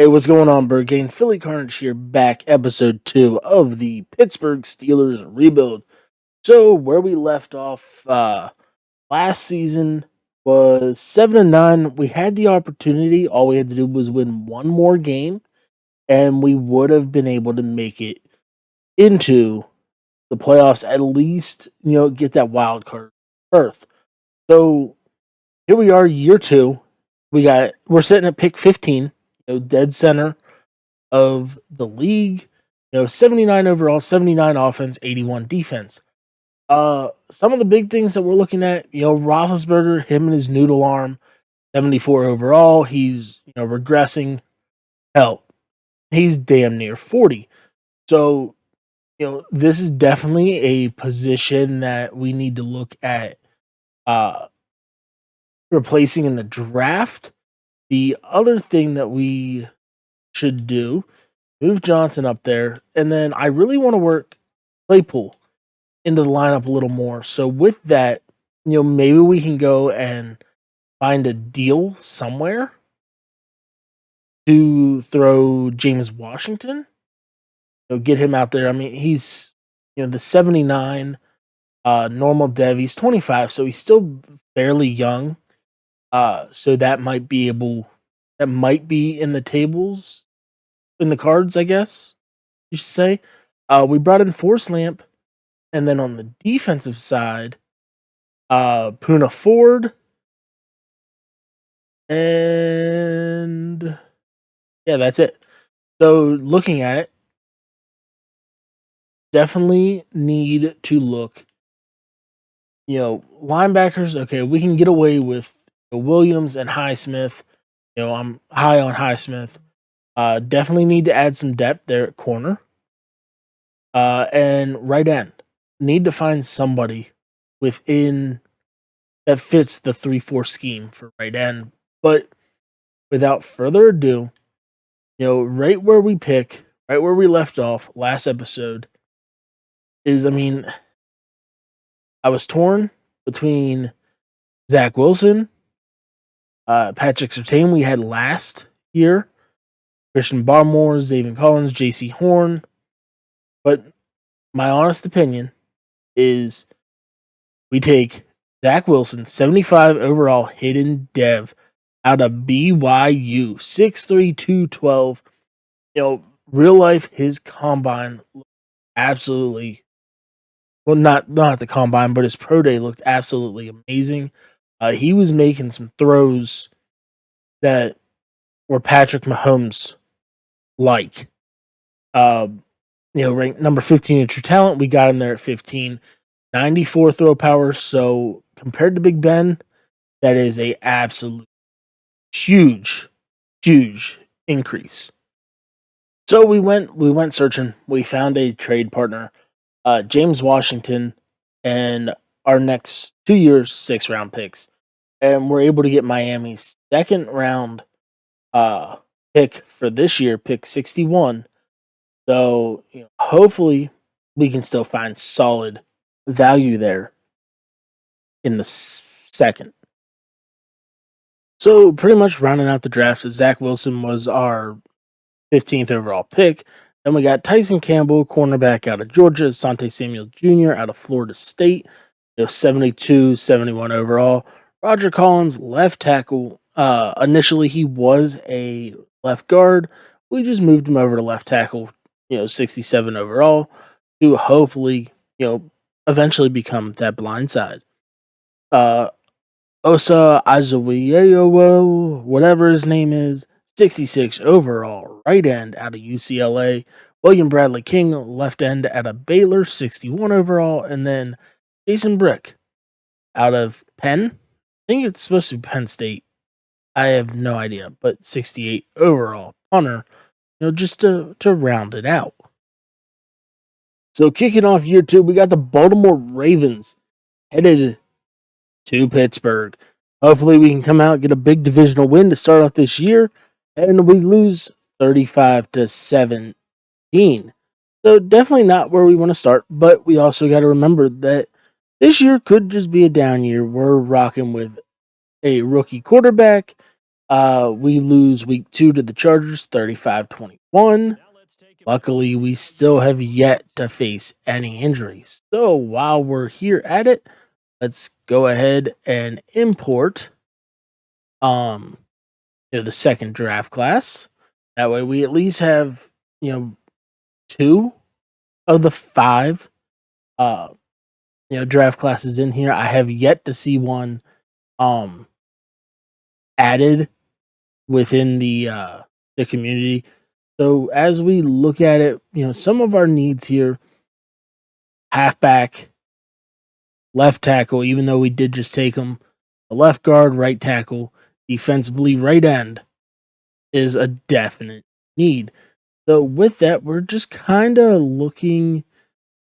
Hey, what's going on, Bird Gang? Philly Carnage here, back episode 2 of the Pittsburgh Steelers rebuild. So, where we left off last season was 7-9. We had the opportunity, all we had to do was win one more game, and we would have been able to make it into the playoffs, at least, get that wild card berth. So, here we are, year 2. We're sitting at pick 15, dead center of the league. 79 overall, 79 offense, 81 defense. Some of the big things that we're looking at, Roethlisberger, him and his noodle arm, 74 overall. He's, regressing. Hell, he's damn near 40. So, this is definitely a position that we need to look at replacing in the draft. The other thing that we should do, move Johnson up there, and then I really want to work Claypool into the lineup a little more. So with that, maybe we can go and find a deal somewhere to throw James Washington. Get him out there. I mean, he's the 79 normal dev. He's 25, so he's still fairly young. So that might be in the tables, in the cards, I guess you should say. We brought in Force Lamp, and then on the defensive side, Puna Ford, and yeah, that's it. So looking at it, definitely need to look. Linebackers. Okay, we can get away with Williams and Highsmith. I'm high on Highsmith. Definitely need to add some depth there at corner. And right end. Need to find somebody within that fits the 3-4 scheme for right end. But without further ado, right where we left off last episode is, I was torn between Zach Wilson, Patrick Surtain we had last year, Christian Barmore, David Collins, J.C. Horn. But my honest opinion is we take Zach Wilson, 75 overall hidden dev out of BYU, 6'3", 212. Real life, his combine looked absolutely, well, not the combine, but his pro day looked absolutely amazing. He was making some throws that were Patrick Mahomes like. Ranked number 15 in true talent. We got him there at 15. 94 throw power. So compared to Big Ben, that is a absolute huge increase. So we went searching. We found a trade partner, James Washington, and our next 2 years, 6th-round picks. And we're able to get Miami's 2nd-round pick for this year, pick 61. So, hopefully we can still find solid value there in the second. So, pretty much rounding out the draft, Zach Wilson was our 15th overall pick. Then we got Tyson Campbell, cornerback out of Georgia, Asante Samuel Jr. out of Florida State, 72, 71 overall. Roger Collins, left tackle. Initially, he was a left guard. We just moved him over to left tackle, 67 overall, to hopefully, eventually become that blind side. Osa Azuwieyo, whatever his name is, 66 overall, right end out of UCLA. William Bradley King, left end out of Baylor, 61 overall. And then Jason Brick out of Penn. I think it's supposed to be Penn State. I have no idea, but 68 overall punter, just to round it out. So kicking off year 2, we got the Baltimore Ravens headed to Pittsburgh. Hopefully we can come out and get a big divisional win to start off this year, and we lose 35-17. So definitely not where we want to start, but we also got to remember that this year could just be a down year. We're rocking with a rookie quarterback. We lose week 2 to the Chargers 35-21. Luckily, we still have yet to face any injuries. So while we're here at it, let's go ahead and import um the second draft class. That way we at least have, 2 of the 5 uh draft classes in here. I have yet to see one um added within the community. So as we look at it, some of our needs here: halfback, left tackle, even though we did just take him, the left guard, right tackle, defensively, right end is a definite need. So with that, we're just kind of looking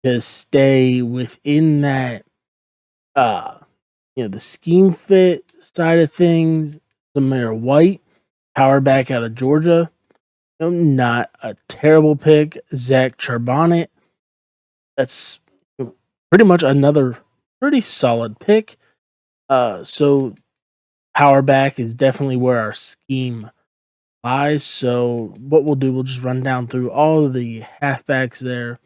to stay within that, uh, the scheme fit side of things. Samir White, power back out of Georgia, not a terrible pick. Zach Charbonnet, that's pretty much another pretty solid pick. So power back is definitely where our scheme lies. So what we'll do, we'll just run down through all of the halfbacks there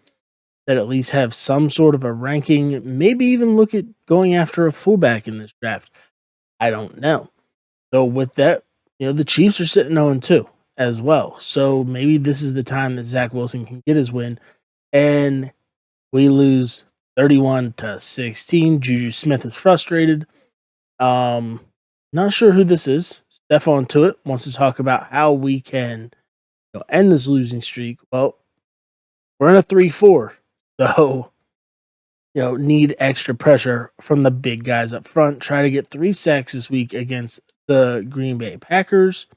that at least have some sort of a ranking. Maybe even look at going after a fullback in this draft. I don't know. So with that, the Chiefs are sitting 0-2 as well. So maybe this is the time that Zach Wilson can get his win, and we lose 31-16. Juju Smith is frustrated. Not sure who this is. Stephon Tuitt wants to talk about how we can end this losing streak. Well, we're in a 3-4, so need extra pressure from the big guys up front. Try to get 3 sacks this week against the Green Bay Packers,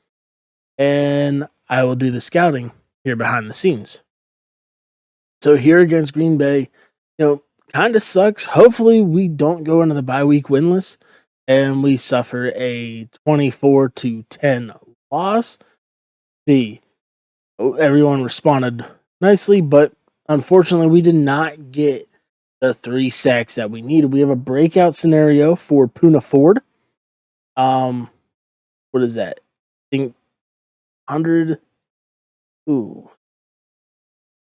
and I will do the scouting here behind the scenes. So here against Green Bay, kind of sucks. Hopefully we don't go into the bye week winless and we suffer a 24-10 loss. See, everyone responded nicely, but unfortunately we did not get the 3 sacks that we needed. We have a breakout scenario for Poona Ford. What is that? I think 100. Ooh.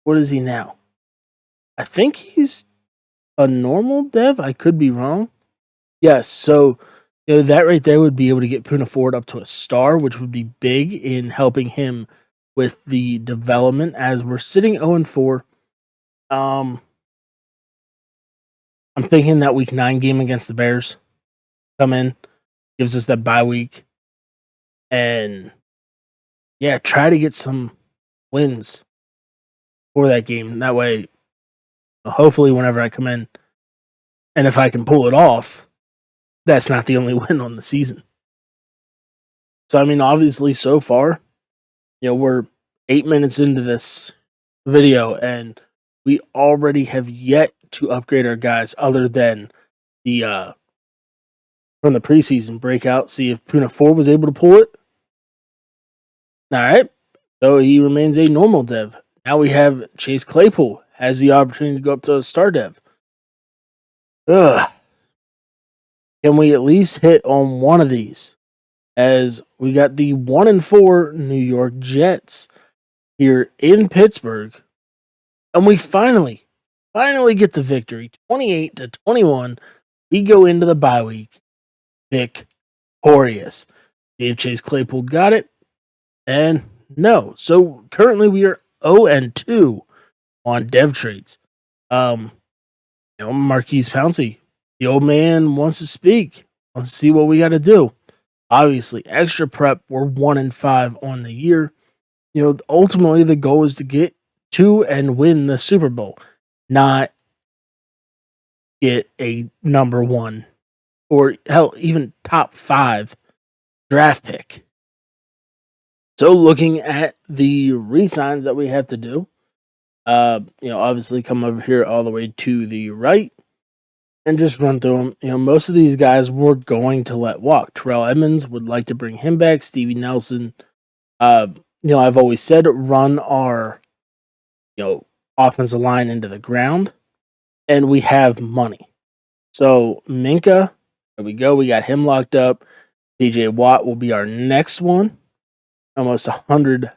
What is he now? I think he's a normal dev. I could be wrong. Yes, so that right there would be able to get Poona Ford up to a star, which would be big in helping him with the development as we're sitting 0-4. I'm thinking that week 9 game against the Bears come in, gives us that bye week, and try to get some wins for that game. That way, hopefully, whenever I come in, and if I can pull it off, that's not the only win on the season. So, I mean, obviously, so far, we're 8 minutes into this video, and we already have yet to upgrade our guys other than the from the preseason breakout. See if Poona Ford was able to pull it. All right. So he remains a normal dev. Now we have Chase Claypool has the opportunity to go up to a star dev. Ugh. Can we at least hit on one of these? As we got the 1-4 New York Jets here in Pittsburgh. And we finally get the victory. 28-21. We go into the bye week victorious. See if Chase Claypool got it. And no. So currently we are 0-2 on dev traits. Marquise Pouncey, the old man wants to speak. Wants to see what we got to do. Obviously, extra prep. We're 1-5 on the year. Ultimately the goal is to get to and win the Super Bowl, not get a number 1 or hell, even top 5 draft pick. So looking at the re-signs that we have to do, obviously come over here all the way to the right and just run through them. Most of these guys we're going to let walk. Terrell Edmonds would like to bring him back. Stevie Nelson, I've always said run our, offensive line into the ground, and we have money. So Minka, there we go. We got him locked up. TJ Watt will be our next one. Almost $100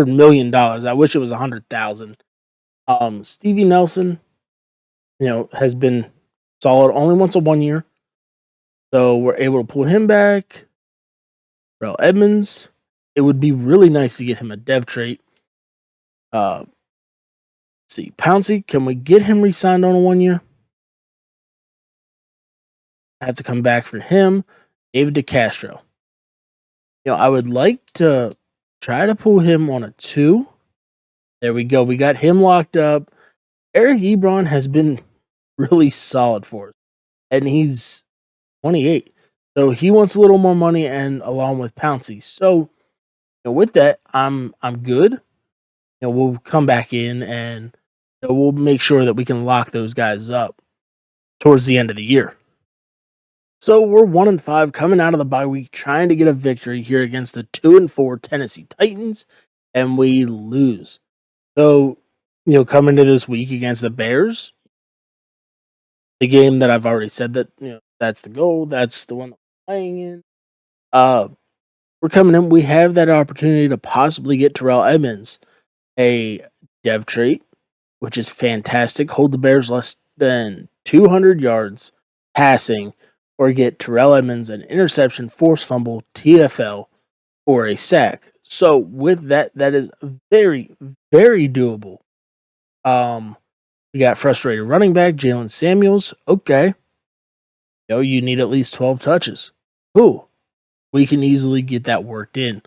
million. I wish it was 100,000. Stevie Nelson, has been solid. Only once a 1 year, so we're able to pull him back. Terrell Edmonds. It would be really nice to get him a dev trait. Let's see, Pouncey, can we get him re-signed on a 1 year? I have to come back for him. David DeCastro. I would like to try to pull him on a 2. There we go. We got him locked up. Eric Ebron has been really solid for us, and he's 28. So he wants a little more money, and along with Pouncey. So with that, I'm good. We'll come back in and we'll make sure that we can lock those guys up towards the end of the year. So we're 1-5 coming out of the bye week, trying to get a victory here against the 2-4 Tennessee Titans, and we lose. So, coming to this week against the Bears, the game that I've already said that that's the goal, that's the one that we're playing in. We're coming in. We have that opportunity to possibly get Terrell Edmonds a dev trait, which is fantastic. Hold the Bears less than 200 yards passing, or get Terrell Edmonds an interception, forced fumble, TFL, or a sack. So with that, that is very, very doable. We got frustrated running back Jalen Samuels. Okay, you need at least 12 touches. Cool, we can easily get that worked in,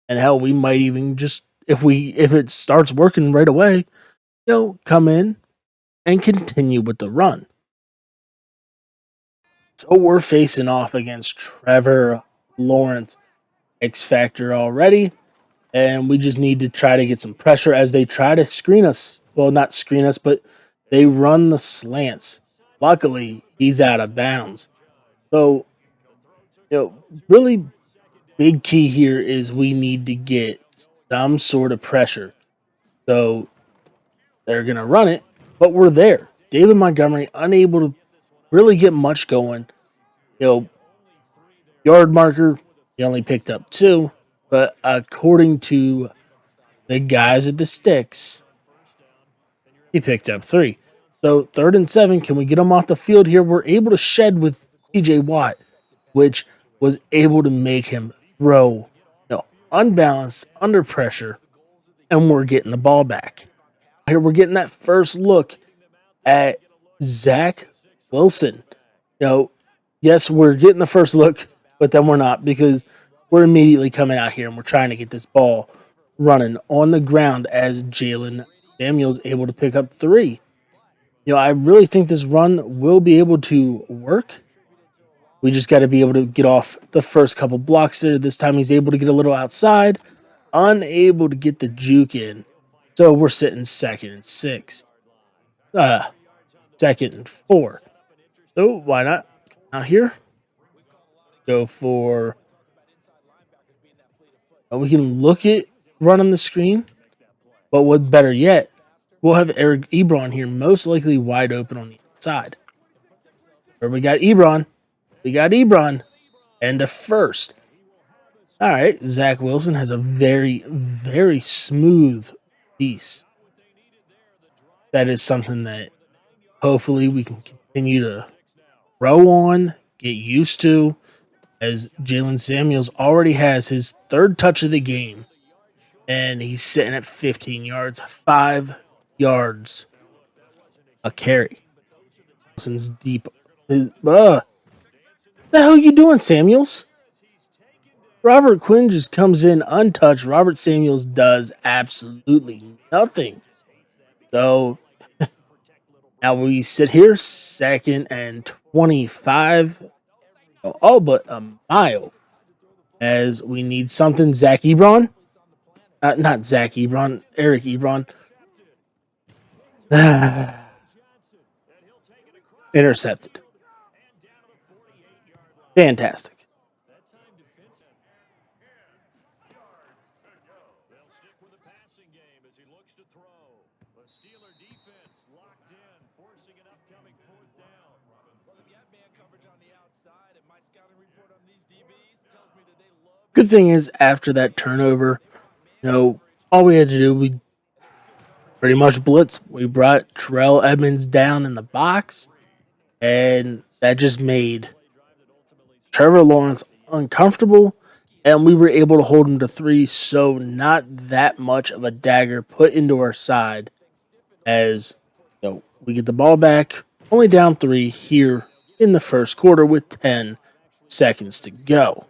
and hell, we might even just if it starts working right away, come in and continue with the run. So we're facing off against Trevor Lawrence, X Factor already, and we just need to try to get some pressure as they try to screen us. Well, not screen us, but they run the slants. Luckily, he's out of bounds. So, really big key here is we need to get some sort of pressure. So they're going to run it, but we're there. David Montgomery unable to really get much going. Yard marker, he only picked up 2, but according to the guys at the sticks, he picked up 3. So 3rd and 7, can we get him off the field here? We're able to shed with TJ Watt, which was able to make him throw, unbalanced, under pressure, and we're getting the ball back. Here we're getting that first look at Zach Wilson. Yes, we're getting the first look, but then we're not, because we're immediately coming out here and we're trying to get this ball running on the ground as Jalen Samuels able to pick up 3. I really think this run will be able to work. We just got to be able to get off the first couple blocks there. This time he's able to get a little outside, unable to get the juke in. So we're sitting 2nd and 6. 2nd and 4. So why not out here? Go for. We can look at running the screen, but what better yet, we'll have Eric Ebron here, most likely wide open on the inside. Or we got Ebron. And a first. All right, Zach Wilson has a very, very smooth piece. That is something that hopefully we can continue to grow on, get used to, as Jalen Samuels already has his 3rd touch of the game, and he's sitting at 15 yards, 5 yards a carry. Wilson's deep. What the hell are you doing, Samuels? Robert Quinn just comes in untouched. Robert Samuels does absolutely nothing. So now we sit here, 2nd and 25. All but a mile. As we need something. Zach Ebron. Not Zach Ebron. Eric Ebron. Intercepted. Fantastic. Good thing is, after that turnover, all we had to do, we pretty much blitz. We brought Terrell Edmonds down in the box, and that just made Trevor Lawrence uncomfortable, and we were able to hold him to three, so not that much of a dagger put into our side as we get the ball back, only down three here in the first quarter with 10 seconds to go.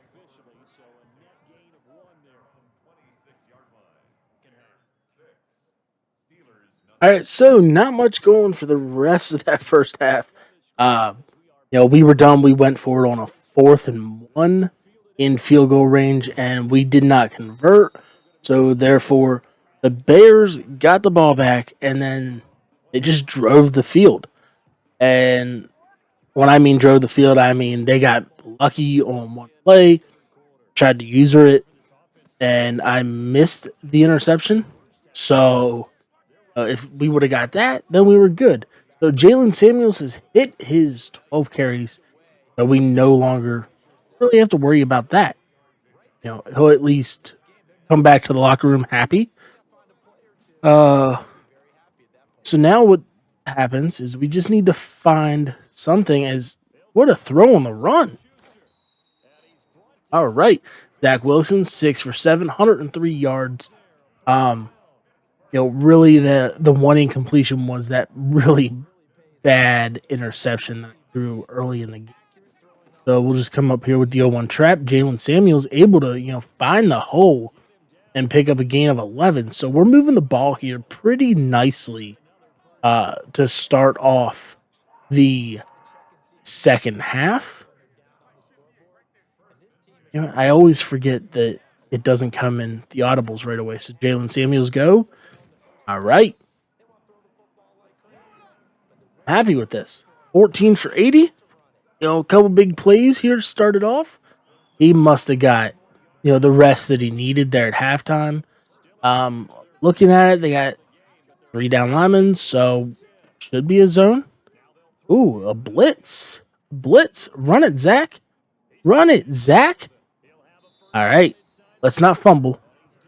All right, so not much going for the rest of that first half. Uh, we were done. We went for it on a 4th and 1 in field goal range, and we did not convert. So therefore, the Bears got the ball back, and then they just drove the field. And when I mean drove the field, I mean they got lucky on one play, tried to user it, and I missed the interception. So if we would have got that, then we were good. So Jalen Samuels has hit his 12 carries, but we no longer really have to worry about that. He'll at least come back to the locker room happy. So now what happens is we just need to find something as what a throw on the run. All right. Zach Wilson, 6 for 7, 103 yards. Really the one incompletion was that really bad interception that I threw early in the game. So we'll just come up here with the 0-1 trap. Jalen Samuels able to, find the hole and pick up a gain of 11. So we're moving the ball here pretty nicely to start off the second half. I always forget that it doesn't come in the audibles right away. So Jalen Samuels go. All right. Happy with this. 14 for 80. A couple big plays here to start it off. He must have got, the rest that he needed there at halftime. Looking at it, they got 3 down linemen, so should be a zone. Ooh, a blitz. Blitz. Run it, Zach. Run it, Zach. All right. Let's not fumble.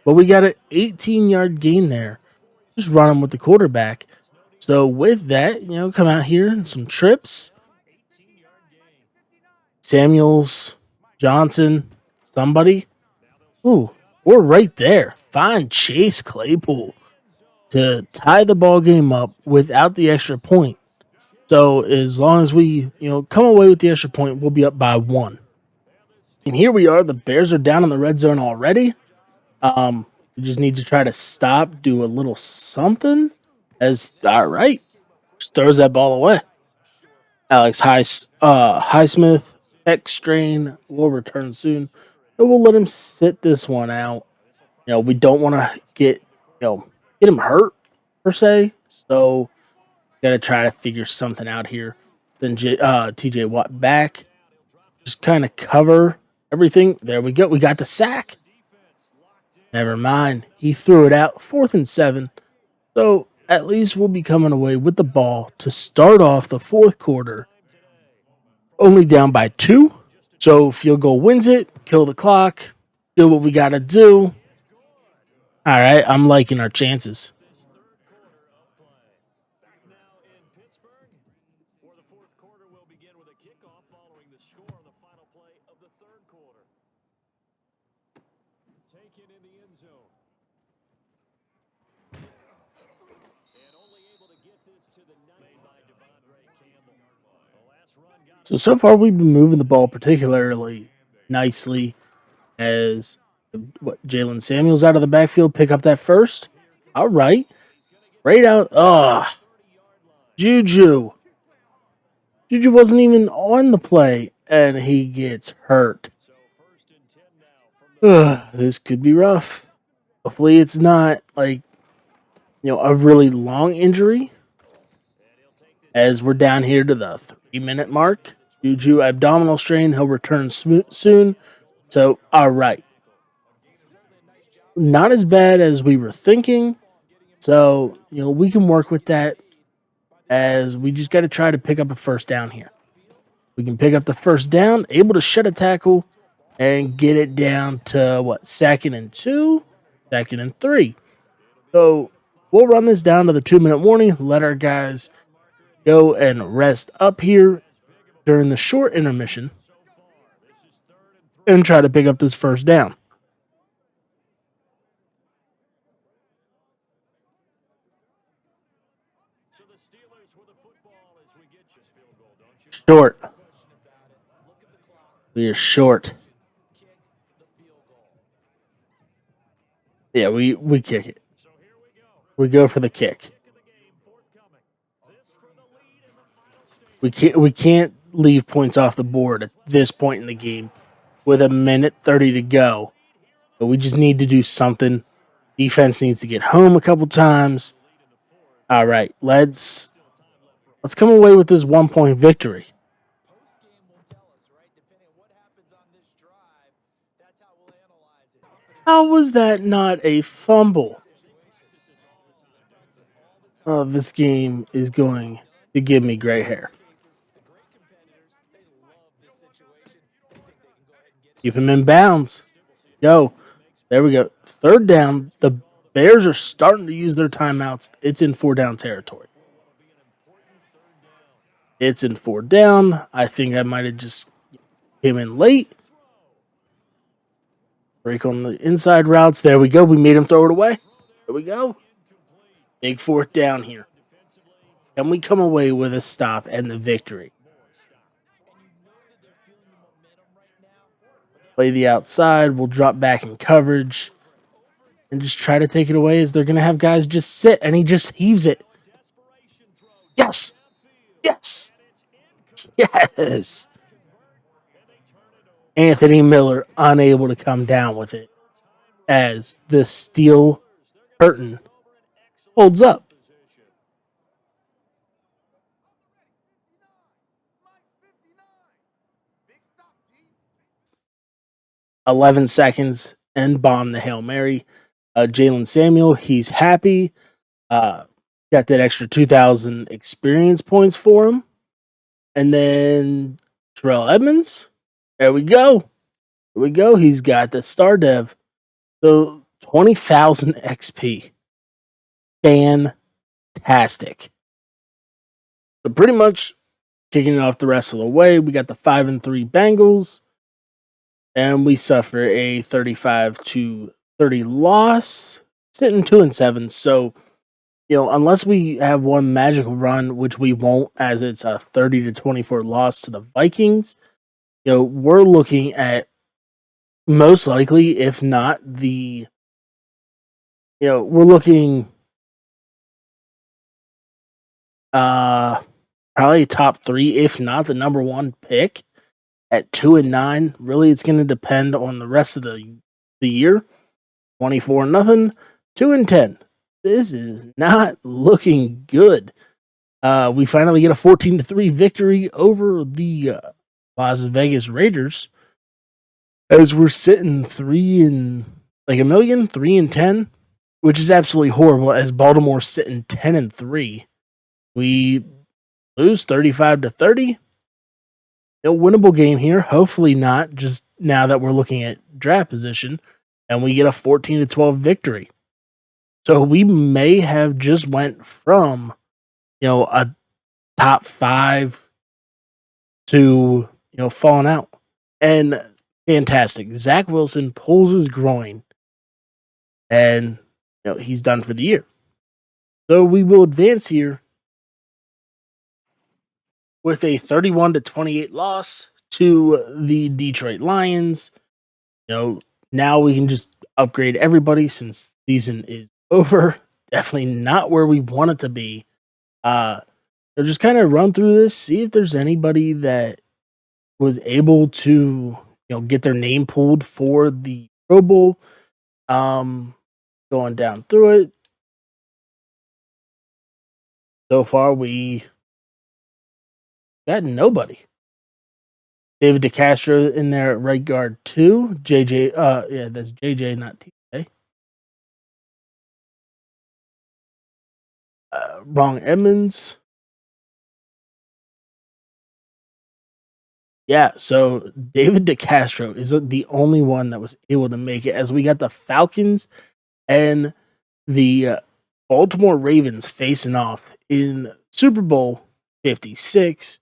But we got an 18-yard gain there. Just run him with the quarterback. So with that, come out here and some trips. Samuels, Johnson, somebody. Ooh, we're right there. Find Chase Claypool to tie the ball game up without the extra point. So as long as we, come away with the extra point, we'll be up by 1. And here we are. The Bears are down in the red zone already. We just need to try to stop, do a little something. All right, just throws that ball away. Alex Highsmith, X strain will return soon. So we'll let him sit this one out. We don't want to get him hurt per se. So gotta try to figure something out here. Then TJ Watt back, just kind of cover everything. There we go. We got the sack. Never mind. He threw it out. 4th and 7. So at least we'll be coming away with the ball to start off the fourth quarter. Only down by 2. So field goal wins it. Kill the clock. Do what we got to do. All right. I'm liking our chances. So far we've been moving the ball particularly nicely as Jalen Samuels out of the backfield pick up that first. All right. Right out. Juju. Juju wasn't even on the play and he gets hurt. This could be rough. Hopefully it's not like a really long injury. As we're down here to the 3-minute mark. Juju abdominal strain. He'll return soon. So, all right. Not as bad as we were thinking. So, we can work with that as we just got to try to pick up a first down here. We can pick up the first down, able to shed a tackle, and get it down to what, 2nd and 2, 2nd and 3. So we'll run this down to the 2-minute warning, let our guys go and rest up here during the short intermission, and try to pick up this first down. Short. We are short. Yeah, we kick it. We go for the kick. We can't leave points off the board at this point in the game with 1:30 to go. But we just need to do something. Defense needs to get home a couple times. All right, let's come away with this 1-point victory. How was that not a fumble? Oh, this game is going to give me gray hair. Keep him in bounds. Go. There we go. Third down. The Bears are starting to use their timeouts. It's in 4-down territory. It's in 4 down. I think I might have just came in late. Break on the inside routes. There we go. We made him throw it away. There we go. Big 4th down here. Can we come away with a stop and the victory? Play the outside. We'll drop back in coverage and just try to take it away, as they're going to have guys just sit, and he just heaves it. Yes. Yes. Yes. Anthony Miller unable to come down with it, as the steel curtain holds up. 11 seconds and bomb the Hail Mary. Jalen Samuel, he's happy. Got that extra 2,000 experience points for him. And then Terrell Edmonds. There we go. There we go. He's got the star dev. So 20,000 XP. Fantastic. So pretty much kicking it off the rest of the way. We got the 5-3 Bengals. And we suffer a 35-30 loss, sitting 2-7. So, unless we have one magical run, which we won't, as it's a 30-24 loss to the Vikings, we're looking at most likely, if not we're looking probably top 3, if not the number 1 pick at 2-9. Really, it's going to depend on the rest of the year. 24-0, 2-10. This is not looking good. We finally get a 14-3 victory over the Las Vegas Raiders, as we're sitting 3-10, which is absolutely horrible. As Baltimore's sitting 10-3, we lose 35-30. A winnable game here. Hopefully not, just now that we're looking at draft position, and we get a 14-12 victory. So we may have just went from, a top 5 to, falling out. And fantastic. Zach Wilson pulls his groin, and, he's done for the year. So we will advance here with a 31-28 loss to the Detroit Lions. Now we can just upgrade everybody since season is over. Definitely not where we want it to be. Just kind of run through this, see if there's anybody that was able to, get their name pulled for the Pro Bowl. Going down through it. So far, we got nobody. David DeCastro in there at right guard 2. JJ, yeah, that's JJ, not TJ. Wrong Edmonds. Yeah, so David DeCastro is the only one that was able to make it, as we got the Falcons and the Baltimore Ravens facing off in Super Bowl 56.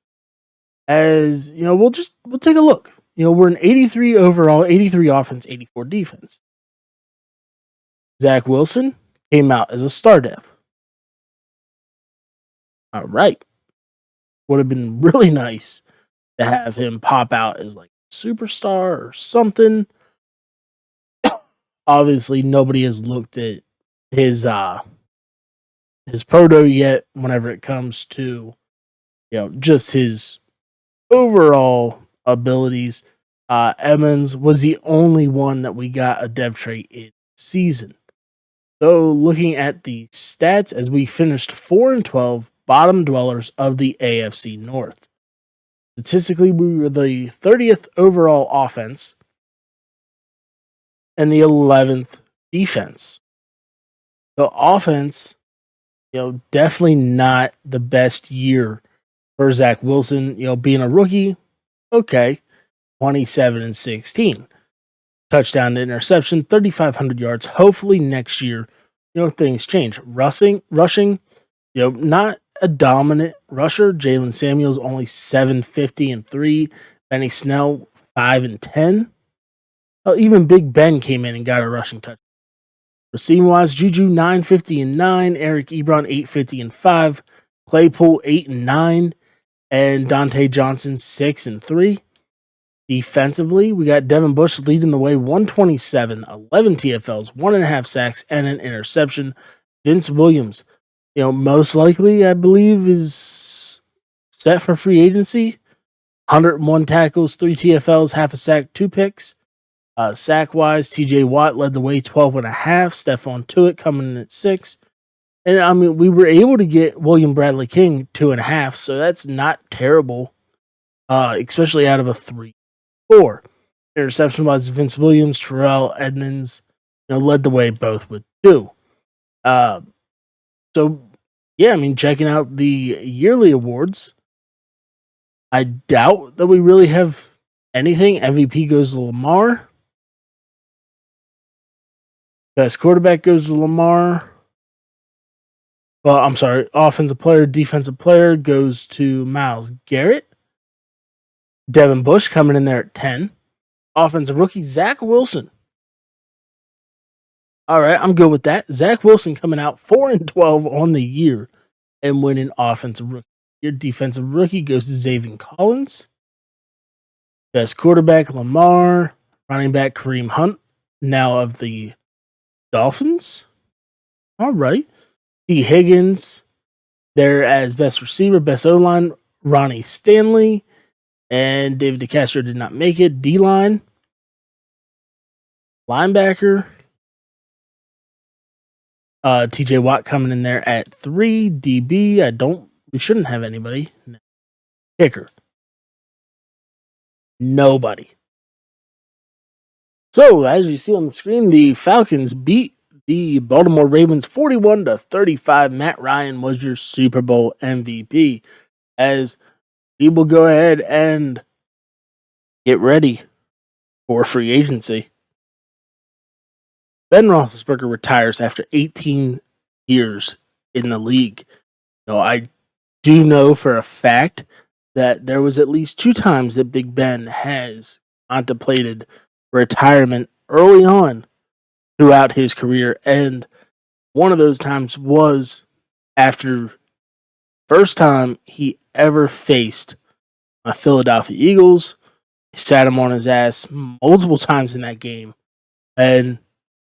As you know, we'll take a look. You know, we're an 83 overall, 83 offense, 84 defense. Zach Wilson came out as a star dev. All right, would have been really nice to have him pop out as like a superstar or something. Obviously, nobody has looked at his proto yet. Whenever it comes to just his overall abilities, Emmons was the only one that we got a dev trait in season. So, looking at the stats, as we finished 4-12, bottom dwellers of the AFC North. Statistically, we were the 30th overall offense and the 11th defense. So, offense, definitely not the best year for Zach Wilson. Being a rookie, okay, 27-16. Touchdown to interception, 3,500 yards. Hopefully next year, things change. Rushing, not a dominant rusher. Jalen Samuels only 750-3. Benny Snell 5-10. Even Big Ben came in and got a rushing touch. Receiving wise, Juju 950-9. Eric Ebron 850-5. Claypool 8-9. And Dante Johnson 6-3. Defensively, we got Devin Bush leading the way, 127, 11 TFLs, 1.5 sacks, and an interception. Vince Williams, most likely, I believe, is set for free agency. 101 tackles, 3 TFLs, half a sack, 2 picks. Sack-wise, TJ Watt led the way, 12.5. Stephon Tuitt coming in at 6. And, I mean, we were able to get William Bradley King 2.5, so that's not terrible, especially out of a 3-4. Interception wise, Vince Williams, Terrell Edmonds, led the way both with 2. So yeah, I mean, checking out the yearly awards, I doubt that we really have anything. MVP goes to Lamar. Best quarterback goes to Lamar. Well, I'm sorry, offensive player, defensive player goes to Myles Garrett. Devin Bush coming in there at 10. Offensive rookie, Zach Wilson. All right, I'm good with that. Zach Wilson coming out 4-12 on the year and winning offensive rookie. Your defensive rookie goes to Zaven Collins. Best quarterback, Lamar. Running back, Kareem Hunt, now of the Dolphins. All right. T. Higgins there as best receiver, best O-line, Ronnie Stanley. And David DeCastro did not make it. D-line. Linebacker. TJ Watt coming in there at 3. DB, we shouldn't have anybody. No. Kicker. Nobody. So, as you see on the screen, the Falcons beat the Baltimore Ravens 41-35. Matt Ryan was your Super Bowl MVP. As we will go ahead and get ready for free agency. Ben Roethlisberger retires after 18 years in the league. I do know for a fact that there was at least 2 times that Big Ben has contemplated retirement early on throughout his career, and one of those times was after first time he ever faced my Philadelphia Eagles. He sat him on his ass multiple times in that game, and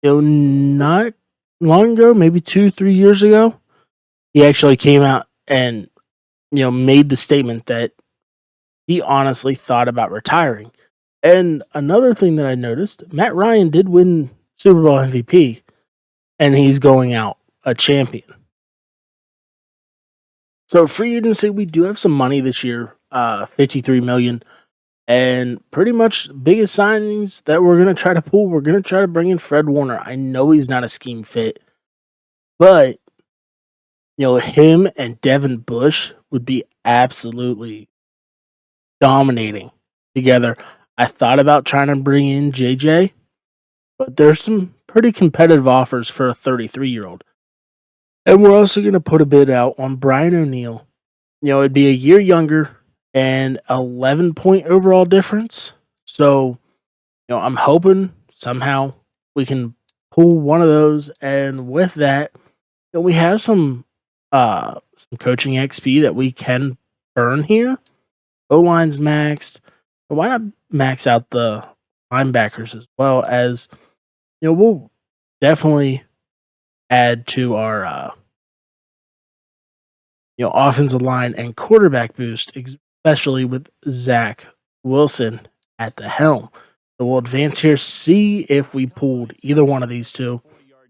not long ago, maybe 2-3 years ago, he actually came out and made the statement that he honestly thought about retiring. And another thing that I noticed, Matt Ryan did win Super Bowl MVP, and he's going out a champion. So free agency, we do have some money this year, $53 million, and pretty much biggest signings that we're gonna try to pull. We're gonna try to bring in Fred Warner. I know he's not a scheme fit, but him and Devin Bush would be absolutely dominating together. I thought about trying to bring in JJ, but there's some pretty competitive offers for a 33-year-old. And we're also going to put a bid out on Brian O'Neill. It'd be a year younger and 11-point overall difference. So, I'm hoping somehow we can pull one of those. And with that, we have some coaching XP that we can burn here. O-line's maxed. Why not max out the linebackers as well as, we'll definitely add to our offensive line and quarterback boost, especially with Zach Wilson at the helm. So we'll advance here, see if we pulled either one of these two.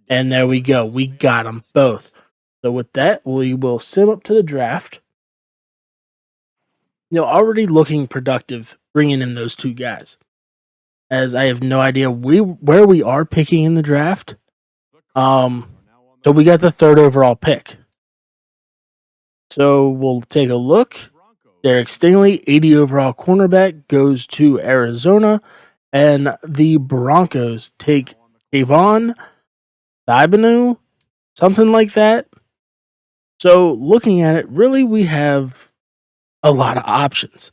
And there we go. We got them both. So with that, we will sim up to the draft. Already looking productive bringing in those two guys. As I have no idea where we are picking in the draft. So we got the 3rd overall pick. So we'll take a look. Derek Stingley, 80 overall cornerback, goes to Arizona. And the Broncos take Davon Thibodeau, something like that. So looking at it, really we have a lot of options.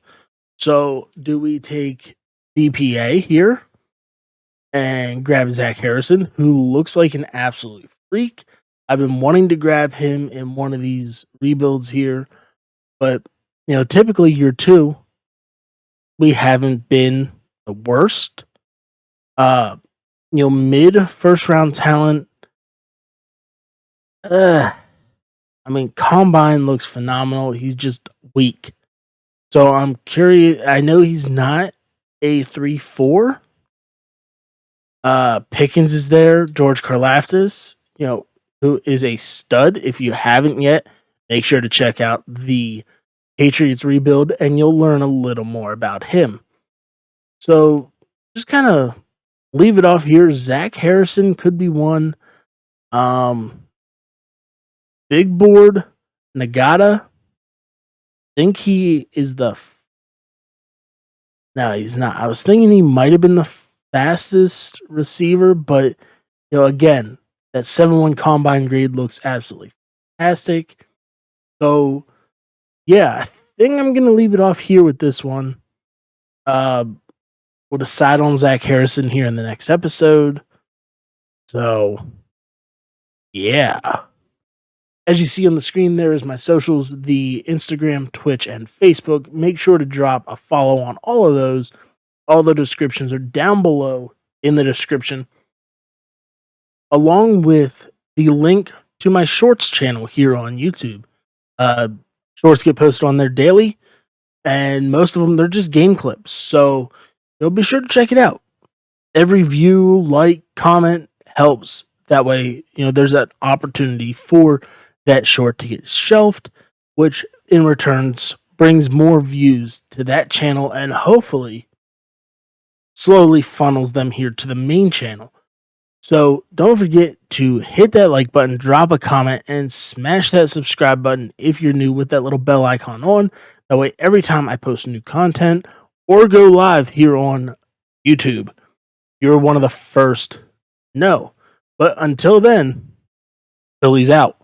So do we take DPA here and grab Zach Harrison, who looks like an absolute freak? I've been wanting to grab him in one of these rebuilds here, but typically year 2, we haven't been the worst. Mid first round talent. Combine looks phenomenal. He's just weak. So I'm curious. I know he's not a 3-4. Pickens is there. George Karlaftis, who is a stud. If you haven't yet, make sure to check out the Patriots rebuild, and you'll learn a little more about him. So just kind of leave it off here. Zach Harrison could be one. Big board, Nagata. Think he is no, he's not. I was thinking he might have been the fastest receiver, but again, that 7-1 combine grade looks absolutely fantastic. So yeah, I think I'm gonna leave it off here with this one. We'll decide on Zach Harrison here in the next episode. So yeah. As you see on the screen, there is my socials, the Instagram, Twitch, and Facebook. Make sure to drop a follow on all of those. All the descriptions are down below in the description, along with the link to my shorts channel here on YouTube. Shorts get posted on there daily, and most of them, they're just game clips. So be sure to check it out. Every view, like, comment helps. That way, there's that opportunity for that short to get shelved, which in returns brings more views to that channel and hopefully slowly funnels them here to the main channel. So don't forget to hit that like button, drop a comment, and smash that subscribe button if you're new with that little bell icon on. That way, every time I post new content or go live here on YouTube, you're one of the first to know. But until then, Philly's out.